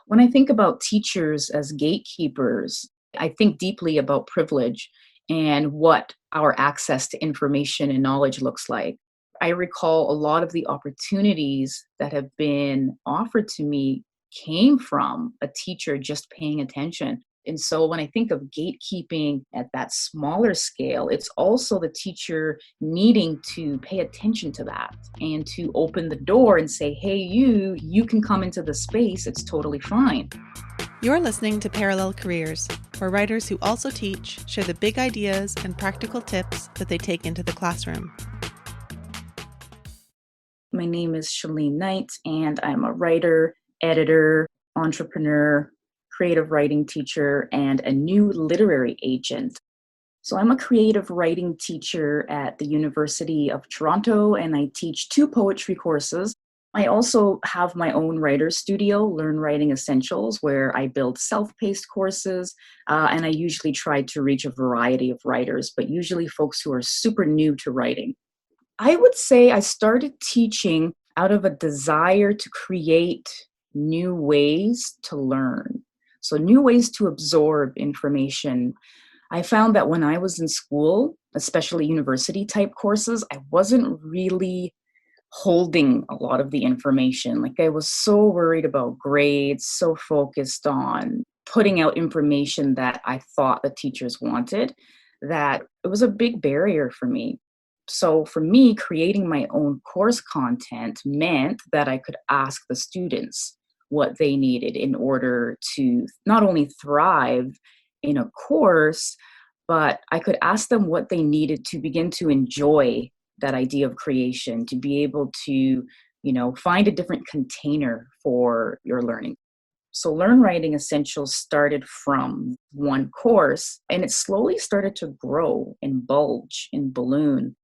When I think about teachers as gatekeepers, I think deeply about privilege and what our access to information and knowledge looks like. I recall a lot of the opportunities that have been offered to me came from a teacher just paying attention. And so when I think of gatekeeping at that smaller scale, it's also the teacher needing to pay attention to that and to open the door and say, hey, you can come into the space. It's totally fine. You're listening to Parallel Careers, where writers who also teach share the big ideas and practical tips that they take into the classroom. My name is Chelene Knight, and I'm a writer, editor, entrepreneur, creative writing teacher, and a new literary agent. So I'm a creative writing teacher at the University of Toronto, and I teach 2 poetry courses. I also have my own writer's studio, Learn Writing Essentials, where I build self-paced courses, and I usually try to reach a variety of writers, but usually folks who are super new to writing. I would say I started teaching out of a desire to create new ways to learn. So new ways to absorb information. I found that when I was in school, especially university type courses, I wasn't really holding a lot of the information. Like I was so worried about grades, so focused on putting out information that I thought the teachers wanted, that it was a big barrier for me. So for me, creating my own course content meant that I could ask the students what they needed in order to not only thrive in a course, but I could ask them what they needed to begin to enjoy that idea of creation, to be able to, find a different container for your learning. So Learn Writing Essentials started from one course, and it slowly started to grow and bulge and balloon.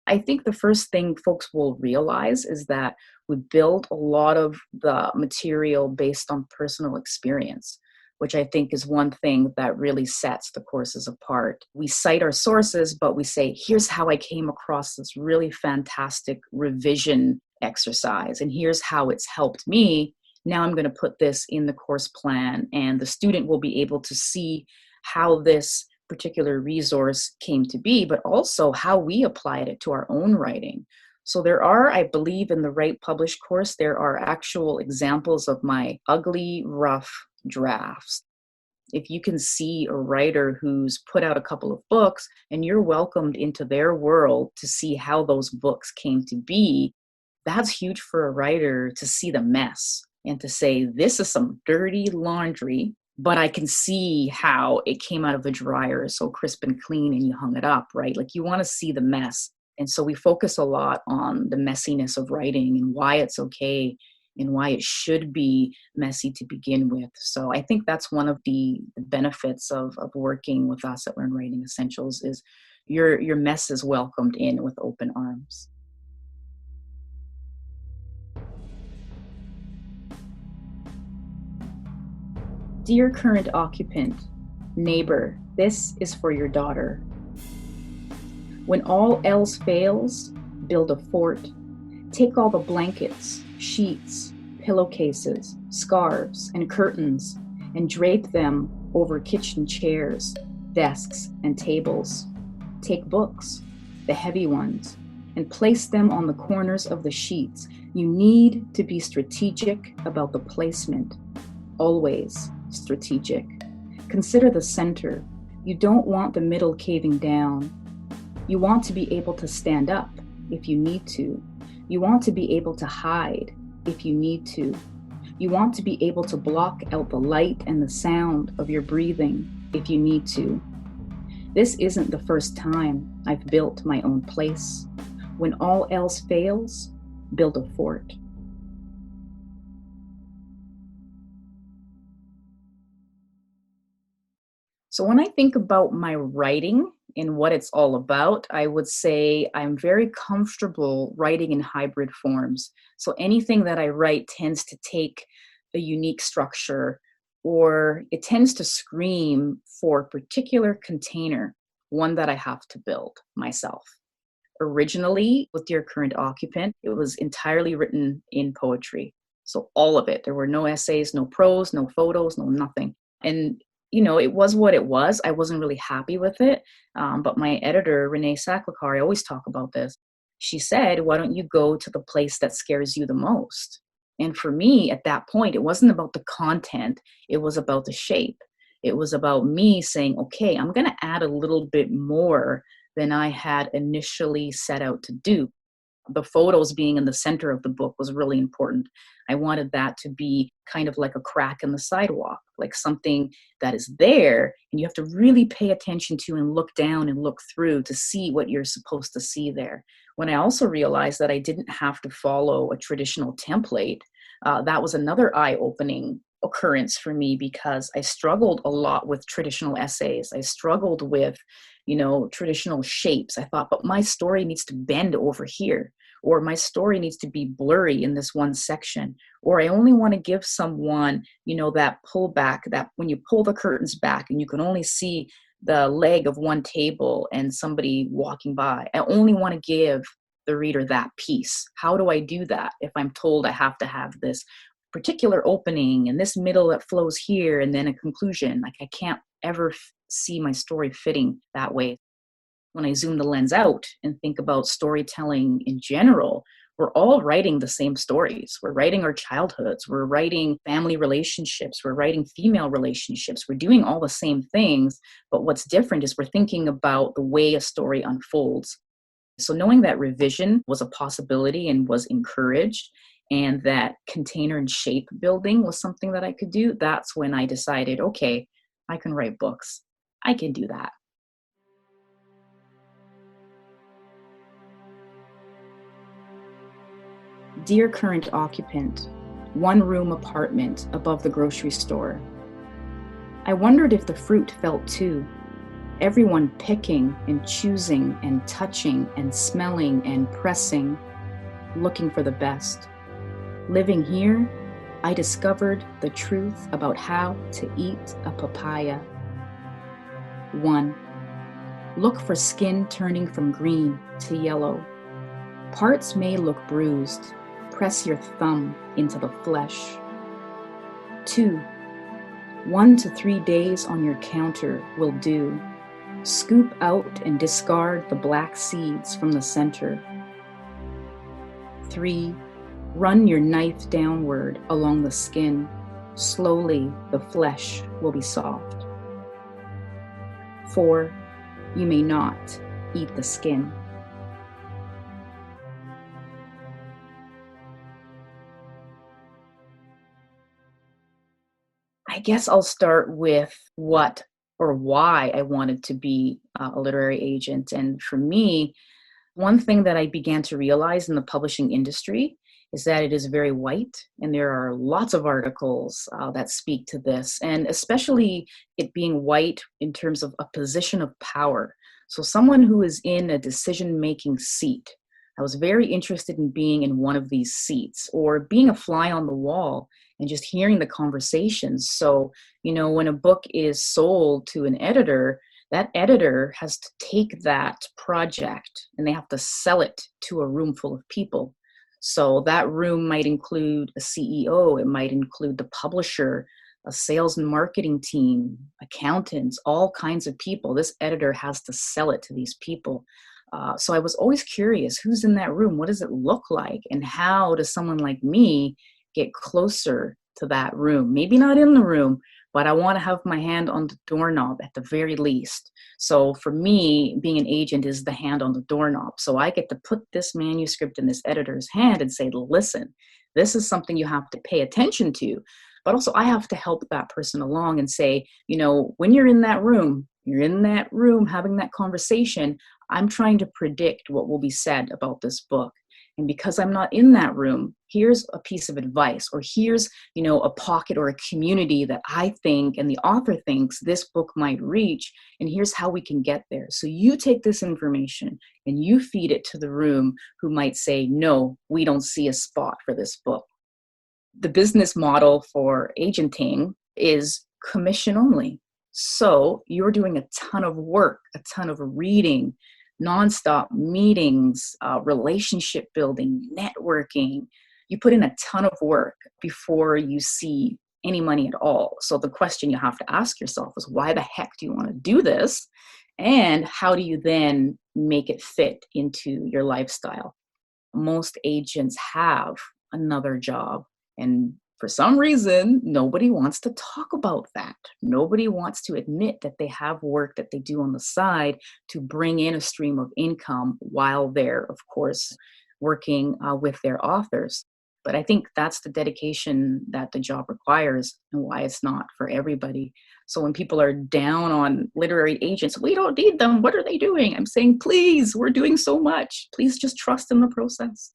I think the first thing folks will realize is that we build a lot of the material based on personal experience, which I think is one thing that really sets the courses apart. We cite our sources, but we say, here's how I came across this really fantastic revision exercise, and here's how it's helped me. Now I'm going to put this in the course plan, and the student will be able to see how this particular resource came to be, but also how we applied it to our own writing. So there are, I believe in the Write Publish course, there are actual examples of my ugly, rough drafts. If you can see a writer who's put out a couple of books and you're welcomed into their world to see how those books came to be, that's huge for a writer to see the mess and to say, this is some dirty laundry, but I can see how it came out of the dryer so crisp and clean and you hung it up, right? Like you want to see the mess. And so we focus a lot on the messiness of writing and why it's okay and why it should be messy to begin with. So I think that's one of the benefits of working with us at Learn Writing Essentials is your mess is welcomed in with open arms. Dear Current Occupant, neighbor, this is for your daughter. When all else fails, build a fort. Take all the blankets, sheets, pillowcases, scarves, and curtains, and drape them over kitchen chairs, desks, and tables. Take books, the heavy ones, and place them on the corners of the sheets. You need to be strategic about the placement. Always strategic. Consider the center. You don't want the middle caving down. You want to be able to stand up if you need to. You want to be able to hide if you need to. You want to be able to block out the light and the sound of your breathing if you need to. This isn't the first time I've built my own place. When all else fails, build a fort. So when I think about my writing and what it's all about, I would say I'm very comfortable writing in hybrid forms. So anything that I write tends to take a unique structure, or it tends to scream for a particular container, one that I have to build myself. Originally, with Dear Current Occupant, it was entirely written in poetry. So all of it. There were no essays, no prose, no photos, no nothing. And it was what it was. I wasn't really happy with it. But my editor, Renee Saklakar, I always talk about this. She said, why don't you go to the place that scares you the most? And for me, at that point, it wasn't about the content. It was about the shape. It was about me saying, okay, I'm going to add a little bit more than I had initially set out to do. The photos being in the center of the book was really important. I wanted that to be kind of like a crack in the sidewalk, like something that is there and you have to really pay attention to and look down and look through to see what you're supposed to see there. When I also realized that I didn't have to follow a traditional template, that was another eye-opening occurrence for me, because I struggled a lot with traditional essays. I struggled with, traditional shapes. I thought, but my story needs to bend over here, or my story needs to be blurry in this one section, or I only want to give someone, that pullback, that when you pull the curtains back and you can only see the leg of one table and somebody walking by. I only want to give the reader that piece. How do I do that if I'm told I have to have this particular opening and this middle that flows here and then a conclusion? Like, I can't ever see my story fitting that way. When I zoom the lens out and think about storytelling in general, we're all writing the same stories. We're writing our childhoods. We're writing family relationships. We're writing female relationships. We're doing all the same things, but what's different is we're thinking about the way a story unfolds. So knowing that revision was a possibility and was encouraged, and that container and shape building was something that I could do, that's when I decided, okay, I can write books. I can do that. Dear Current Occupant, one-room apartment above the grocery store. I wondered if the fruit felt too. Everyone picking and choosing and touching and smelling and pressing, looking for the best. Living here, I discovered the truth about how to eat a papaya. 1. Look for skin turning from green to yellow. Parts may look bruised. Press your thumb into the flesh. 2. 1 to 3 days on your counter will do. Scoop out and discard the black seeds from the center. 3. Run your knife downward along the skin. Slowly, the flesh will be soft. 4. You may not eat the skin. I guess I'll start with what or why I wanted to be a literary agent. And for me, one thing that I began to realize in the publishing industry is that it is very white, and there are lots of articles that speak to this, and especially it being white in terms of a position of power. So someone who is in a decision-making seat. I was very interested in being in one of these seats, or being a fly on the wall and just hearing the conversations. So, when a book is sold to an editor, that editor has to take that project and they have to sell it to a room full of people. So that room might include a CEO, it might include the publisher, a sales and marketing team, accountants, all kinds of people. This editor has to sell it to these people. So I was always curious, who's in that room? What does it look like? And how does someone like me get closer to that room? Maybe not in the room, but I want to have my hand on the doorknob at the very least. So for me, being an agent is the hand on the doorknob. So I get to put this manuscript in this editor's hand and say, listen, this is something you have to pay attention to. But also I have to help that person along and say, when you're in that room having that conversation, I'm trying to predict what will be said about this book. And because I'm not in that room, here's a piece of advice, or here's, a pocket or a community that I think and the author thinks this book might reach, and here's how we can get there. So you take this information and you feed it to the room who might say, no, we don't see a spot for this book. The business model for agenting is commission only. So you're doing a ton of work, a ton of reading, nonstop meetings, relationship building, networking, you put in a ton of work before you see any money at all. So the question you have to ask yourself is, why the heck do you want to do this? And how do you then make it fit into your lifestyle? Most agents have another job, and for some reason, nobody wants to talk about that. Nobody wants to admit that they have work that they do on the side to bring in a stream of income while they're, of course, working with their authors. But I think that's the dedication that the job requires and why it's not for everybody. So when people are down on literary agents, we don't need them. What are they doing? I'm saying, please, we're doing so much. Please just trust in the process.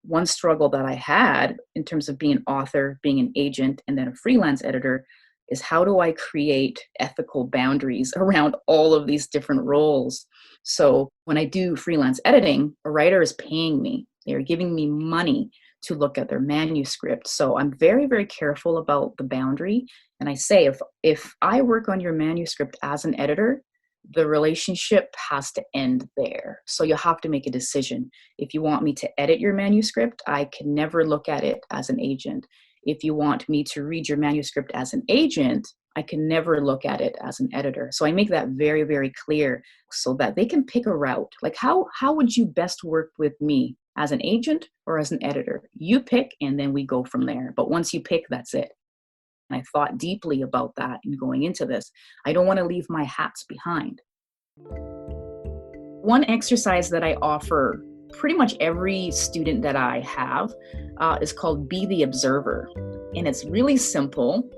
One struggle that I had in terms of being an author, being an agent, and then a freelance editor is, how do I create ethical boundaries around all of these different roles? So when I do freelance editing, a writer is paying me. They're giving me money to look at their manuscript. So I'm very, very careful about the boundary. And I say, if I work on your manuscript as an editor, the relationship has to end there. So you have to make a decision. If you want me to edit your manuscript, I can never look at it as an agent. If you want me to read your manuscript as an agent, I can never look at it as an editor. So I make that very, very clear so that they can pick a route. Like, how would you best work with me, as an agent or as an editor? You pick, and then we go from there. But once you pick, that's it. And I thought deeply about that in going into this. I don't want to leave my hats behind. One exercise that I offer pretty much every student that I have is called Be the Observer. And it's really simple,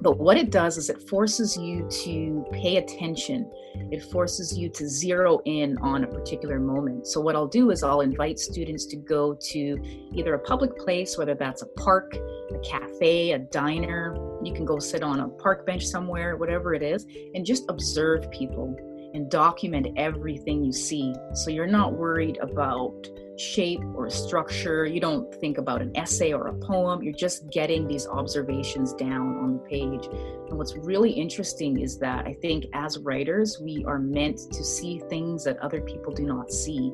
but what it does is it forces you to pay attention. It forces you to zero in on a particular moment. So what I'll do is I'll invite students to go to either a public place, whether that's a park, a cafe, a diner. You can go sit on a park bench somewhere, whatever it is, and just observe people and document everything you see. So you're not worried about shape or structure. You don't think about an essay or a poem. You're just getting these observations down on the page. And what's really interesting is that I think as writers, we are meant to see things that other people do not see.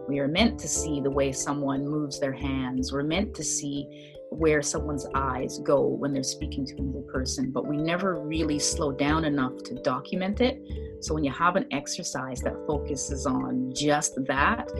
We are meant to see the way someone moves their hands. We're meant to see where someone's eyes go when they're speaking to another person, but we never really slow down enough to document it. So when you have an exercise that focuses on just that,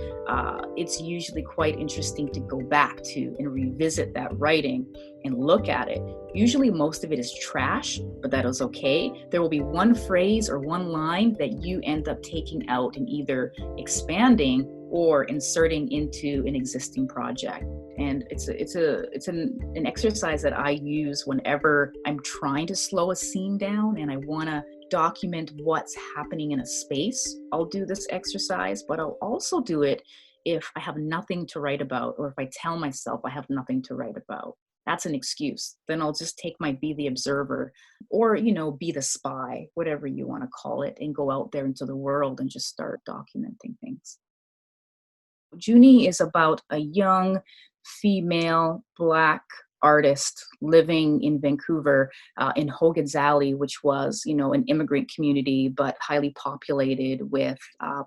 it's usually quite interesting to go back to and revisit that writing and look at it. Usually most of it is trash, but that is okay. There will be one phrase or one line that you end up taking out and either expanding or inserting into an existing project. And it's an exercise that I use whenever I'm trying to slow a scene down and I want to document what's happening in a space. I'll do this exercise, but I'll also do it if I have nothing to write about, or if I tell myself I have nothing to write about. That's an excuse. Then I'll just take my Be the Observer, or, be the spy, whatever you want to call it, and go out there into the world and just start documenting things. Junie is about a young female Black artist living in Vancouver, in Hogan's Alley, which was, an immigrant community, but highly populated with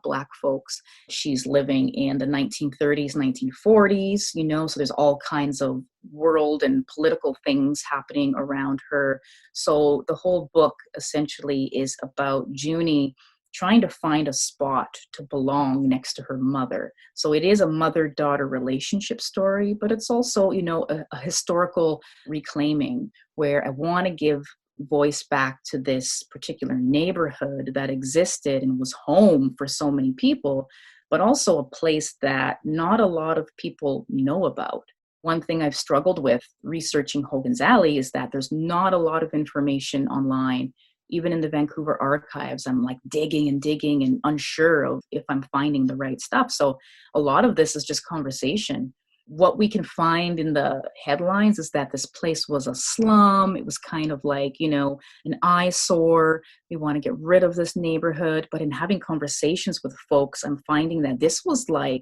Black folks. She's living in the 1930s, 1940s, so there's all kinds of world and political things happening around her. So the whole book essentially is about Junie trying to find a spot to belong next to her mother. So it is a mother-daughter relationship story, but it's also, a historical reclaiming where I want to give voice back to this particular neighborhood that existed and was home for so many people, but also a place that not a lot of people know about. One thing I've struggled with researching Hogan's Alley is that there's not a lot of information online. Even in the Vancouver archives, I'm like digging and unsure of if I'm finding the right stuff. So a lot of this is just conversation. What we can find in the headlines is that this place was a slum. It was kind of like, an eyesore. We want to get rid of this neighborhood. But in having conversations with folks, I'm finding that this was like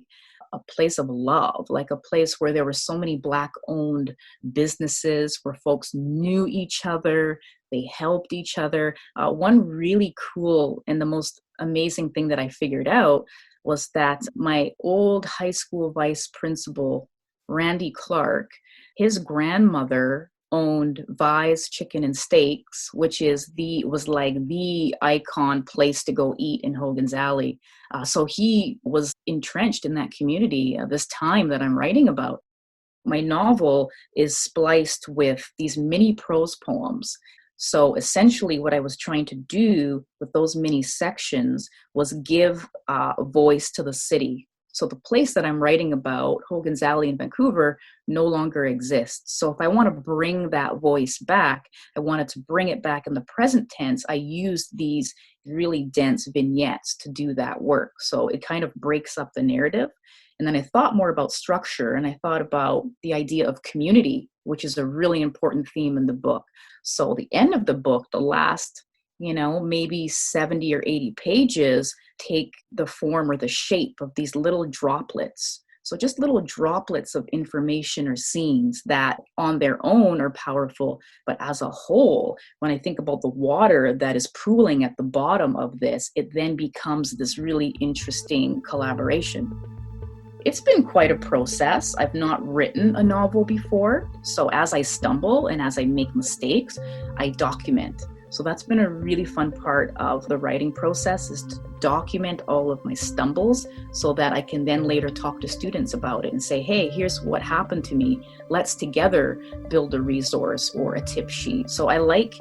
a place of love, like a place where there were so many Black-owned businesses where folks knew each other, they helped each other. One really cool and the most amazing thing that I figured out was that my old high school vice principal, Randy Clark, His grandmother owned Vi's Chicken and Steaks, which was like the icon place to go eat in Hogan's Alley. So he was entrenched in that community this time that I'm writing about. My novel is spliced with these mini prose poems. So essentially, what I was trying to do with those mini sections was give a voice to the city. So the place that I'm writing about, Hogan's Alley in Vancouver, no longer exists. So if I want to bring that voice back, I wanted to bring it back in the present tense. I used these really dense vignettes to do that work. So it kind of breaks up the narrative. And then I thought more about structure, and I thought about the idea of community, which is a really important theme in the book. So the end of the book, the last, maybe 70 or 80 pages, take the form or the shape of these little droplets. So just little droplets of information or scenes that on their own are powerful, but as a whole, when I think about the water that is pooling at the bottom of this, it then becomes this really interesting collaboration. It's been quite a process. I've not written a novel before. So as I stumble and as I make mistakes, I document. So that's been a really fun part of the writing process, is to document all of my stumbles so that I can then later talk to students about it and say, hey, here's what happened to me. Let's together build a resource or a tip sheet. So I like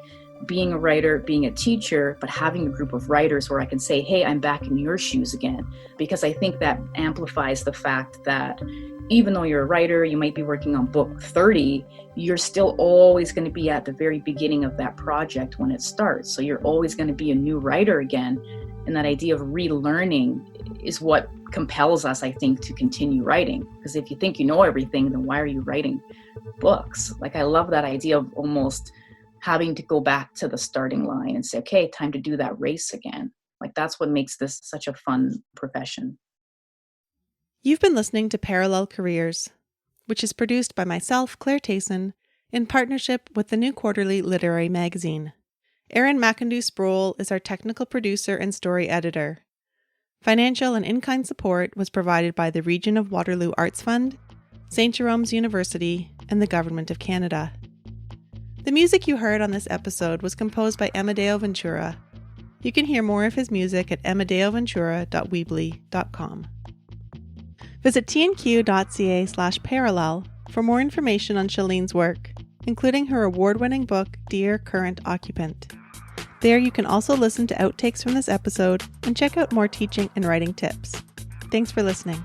being a writer, being a teacher, but having a group of writers where I can say, hey, I'm back in your shoes again. Because I think that amplifies the fact that even though you're a writer, you might be working on book 30, you're still always going to be at the very beginning of that project when it starts. So you're always going to be a new writer again. And that idea of relearning is what compels us, I think, to continue writing. Because if you think you know everything, then why are you writing books? Like, I love that idea of almost having to go back to the starting line and say, okay, time to do that race again. Like, that's what makes this such a fun profession. You've been listening to Parallel Careers, which is produced by myself, Claire Tayson, in partnership with the New Quarterly Literary Magazine. Erin McIndoe-Sproul is our technical producer and story editor. Financial and in-kind support was provided by the Region of Waterloo Arts Fund, St. Jerome's University, and the Government of Canada. The music you heard on this episode was composed by Amadeo Ventura. You can hear more of his music at amadeoventura.weebly.com. Visit tnq.ca/parallel for more information on Chelene's work, including her award-winning book, Dear Current Occupant. There you can also listen to outtakes from this episode and check out more teaching and writing tips. Thanks for listening.